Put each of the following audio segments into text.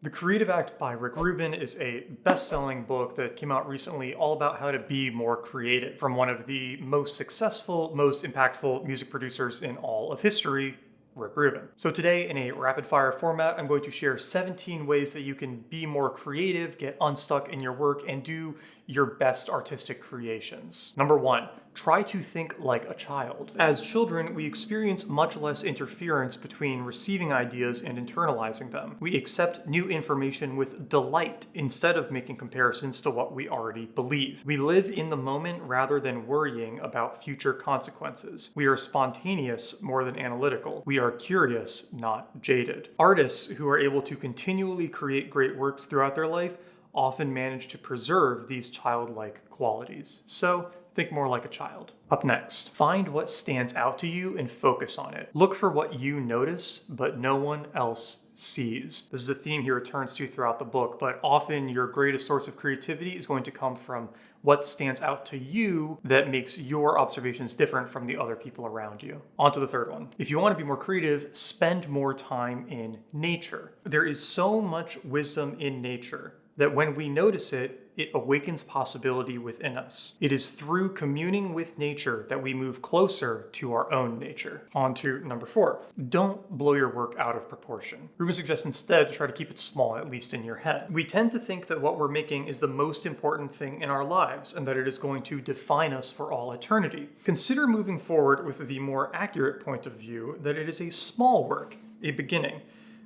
The Creative Act by Rick Rubin is a best-selling book that came out recently all about how to be more creative from one of the most successful, most impactful music producers in all of history, Rick Rubin. So today, in a rapid-fire format, I'm going to share 17 ways that you can be more creative, get unstuck in your work, and do your best artistic creations. Number 1, try to think like a child. As children, we experience much less interference between receiving ideas and internalizing them. We accept new information with delight instead of making comparisons to what we already believe. We live in the moment rather than worrying about future consequences. We are spontaneous more than analytical. We are curious, not jaded. Artists who are able to continually create great works throughout their life often manage to preserve these childlike qualities. So think more like a child. Up next, find what stands out to you and focus on it. Look for what you notice, but no one else sees. This is a theme he returns to throughout the book, but often your greatest source of creativity is going to come from what stands out to you that makes your observations different from the other people around you. On to the third one. If you want to be more creative, spend more time in nature. There is so much wisdom in nature that when we notice it, it awakens possibility within us. It is through communing with nature that we move closer to our own nature. On to number 4. Don't blow your work out of proportion. Rubin suggests instead to try to keep it small, at least in your head. We tend to think that what we're making is the most important thing in our lives and that it is going to define us for all eternity. Consider moving forward with the more accurate point of view that it is a small work, a beginning.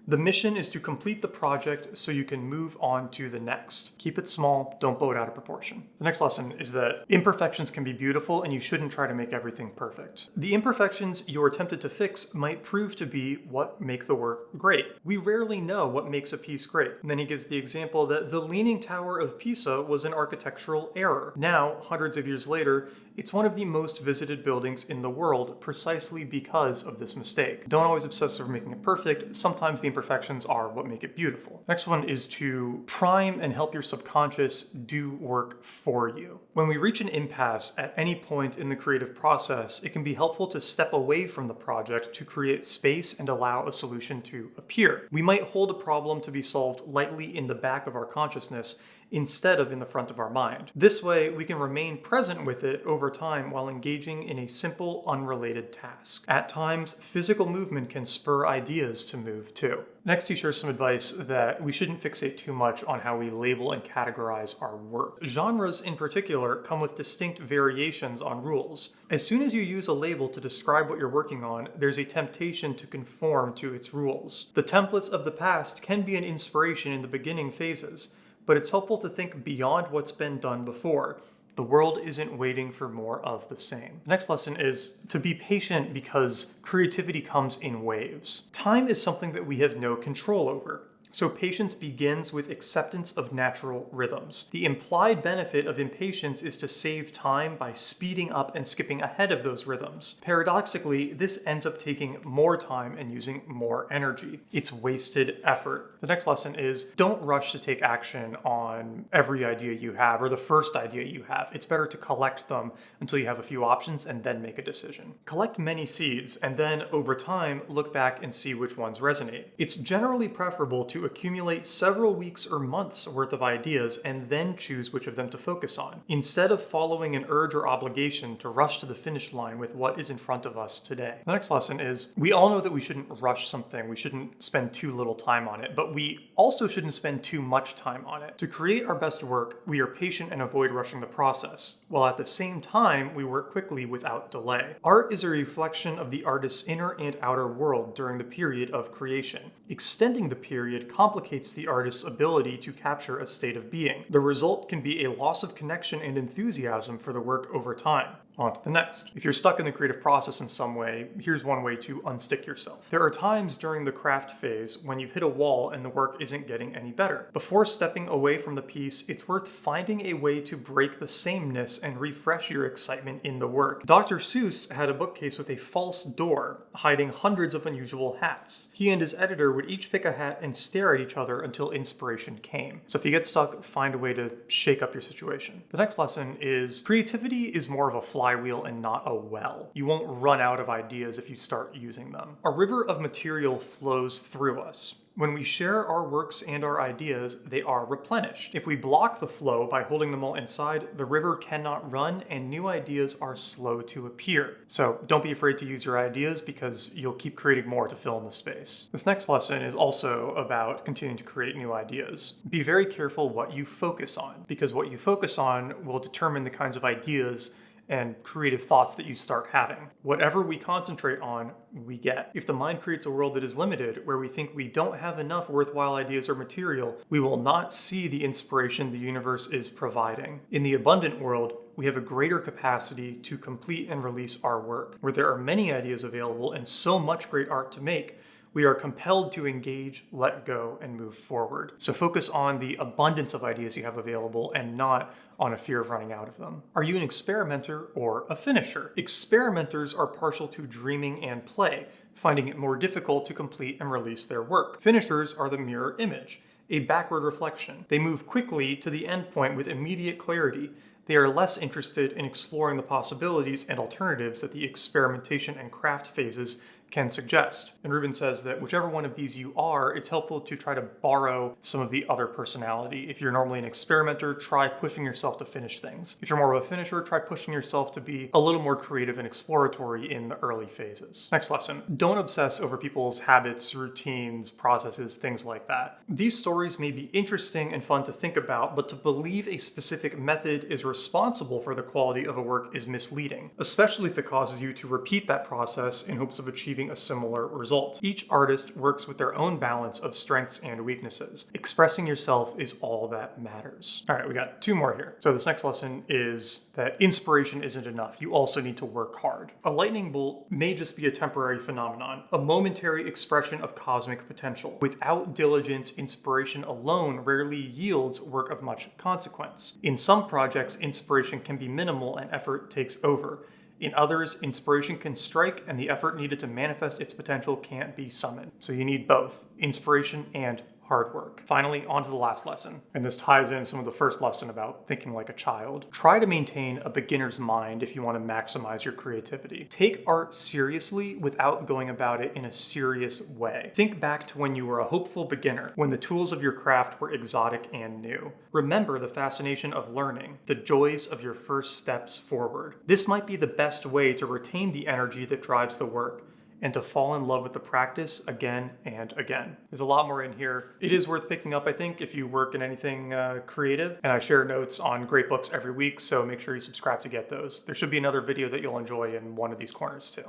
The mission is to complete the project so you can move on to the next. Keep it small, don't blow it out of proportion. The next lesson is that imperfections can be beautiful and you shouldn't try to make everything perfect. The imperfections you're tempted to fix might prove to be what make the work great. We rarely know what makes a piece great. And then he gives the example that the Leaning Tower of Pisa was an architectural error. Now, hundreds of years later, it's one of the most visited buildings in the world precisely because of this mistake. Don't always obsess over making it perfect. Sometimes the imperfections are what make it beautiful. Next one is to prime and help your subconscious do work for you. When we reach an impasse at any point in the creative process, it can be helpful to step away from the project to create space and allow a solution to appear. We might hold a problem to be solved lightly in the back of our consciousness instead of in the front of our mind. This way, we can remain present with it over time while engaging in a simple, unrelated task. At times, physical movement can spur ideas to move too. Next, he shares some advice that we shouldn't fixate too much on how we label and categorize our work. Genres in particular come with distinct variations on rules. As soon as you use a label to describe what you're working on, there's a temptation to conform to its rules. The templates of the past can be an inspiration in the beginning phases, but it's helpful to think beyond what's been done before. The world isn't waiting for more of the same. The next lesson is to be patient because creativity comes in waves. Time is something that we have no control over. So patience begins with acceptance of natural rhythms. The implied benefit of impatience is to save time by speeding up and skipping ahead of those rhythms. Paradoxically, this ends up taking more time and using more energy. It's wasted effort. The next lesson is don't rush to take action on every idea you have or the first idea you have. It's better to collect them until you have a few options and then make a decision. Collect many seeds and then over time look back and see which ones resonate. It's generally preferable to accumulate several weeks or months worth of ideas and then choose which of them to focus on, instead of following an urge or obligation to rush to the finish line with what is in front of us today. The next lesson is we all know that we shouldn't rush something, we shouldn't spend too little time on it, but we also shouldn't spend too much time on it. To create our best work, we are patient and avoid rushing the process, while at the same time we work quickly without delay. Art is a reflection of the artist's inner and outer world during the period of creation. Extending the period complicates the artist's ability to capture a state of being. The result can be a loss of connection and enthusiasm for the work over time. On to the next. If you're stuck in the creative process in some way, here's one way to unstick yourself. There are times during the craft phase when you've hit a wall and the work isn't getting any better. Before stepping away from the piece, it's worth finding a way to break the sameness and refresh your excitement in the work. Dr. Seuss had a bookcase with a false door, hiding hundreds of unusual hats. He and his editor would each pick a hat and stare at each other until inspiration came. So if you get stuck, find a way to shake up your situation. The next lesson is creativity is more of a flywheel and not a well. You won't run out of ideas if you start using them. A river of material flows through us. When we share our works and our ideas, they are replenished. If we block the flow by holding them all inside, the river cannot run and new ideas are slow to appear. So don't be afraid to use your ideas because you'll keep creating more to fill in the space. This next lesson is also about continuing to create new ideas. Be very careful what you focus on, because what you focus on will determine the kinds of ideas and creative thoughts that you start having. Whatever we concentrate on, we get. If the mind creates a world that is limited, where we think we don't have enough worthwhile ideas or material, we will not see the inspiration the universe is providing. In the abundant world, we have a greater capacity to complete and release our work. Where there are many ideas available and so much great art to make, we are compelled to engage, let go, and move forward. So focus on the abundance of ideas you have available and not on a fear of running out of them. Are you an experimenter or a finisher? Experimenters are partial to dreaming and play, finding it more difficult to complete and release their work. Finishers are the mirror image, a backward reflection. They move quickly to the end point with immediate clarity. They are less interested in exploring the possibilities and alternatives that the experimentation and craft phases can suggest. And Rubin says that whichever one of these you are, it's helpful to try to borrow some of the other personality. If you're normally an experimenter, try pushing yourself to finish things. If you're more of a finisher, try pushing yourself to be a little more creative and exploratory in the early phases. Next lesson. Don't obsess over people's habits, routines, processes, things like that. These stories may be interesting and fun to think about, but to believe a specific method is responsible for the quality of a work is misleading, especially if it causes you to repeat that process in hopes of achieving a similar result. Each artist works with their own balance of strengths and weaknesses. Expressing yourself is all that matters. All right, we got two more here. So this next lesson is that inspiration isn't enough. You also need to work hard. A lightning bolt may just be a temporary phenomenon, a momentary expression of cosmic potential. Without diligence, inspiration alone rarely yields work of much consequence. In some projects, inspiration can be minimal and effort takes over. In others, inspiration can strike and the effort needed to manifest its potential can't be summoned. So you need both inspiration and hard work. Finally, on to the last lesson. And this ties in some of the first lesson about thinking like a child. Try to maintain a beginner's mind if you want to maximize your creativity. Take art seriously without going about it in a serious way. Think back to when you were a hopeful beginner, when the tools of your craft were exotic and new. Remember the fascination of learning, the joys of your first steps forward. This might be the best way to retain the energy that drives the work, and to fall in love with the practice again and again. There's a lot more in here. It is worth picking up, I think, if you work in anything creative. And I share notes on great books every week, so make sure you subscribe to get those. There should be another video that you'll enjoy in one of these corners too.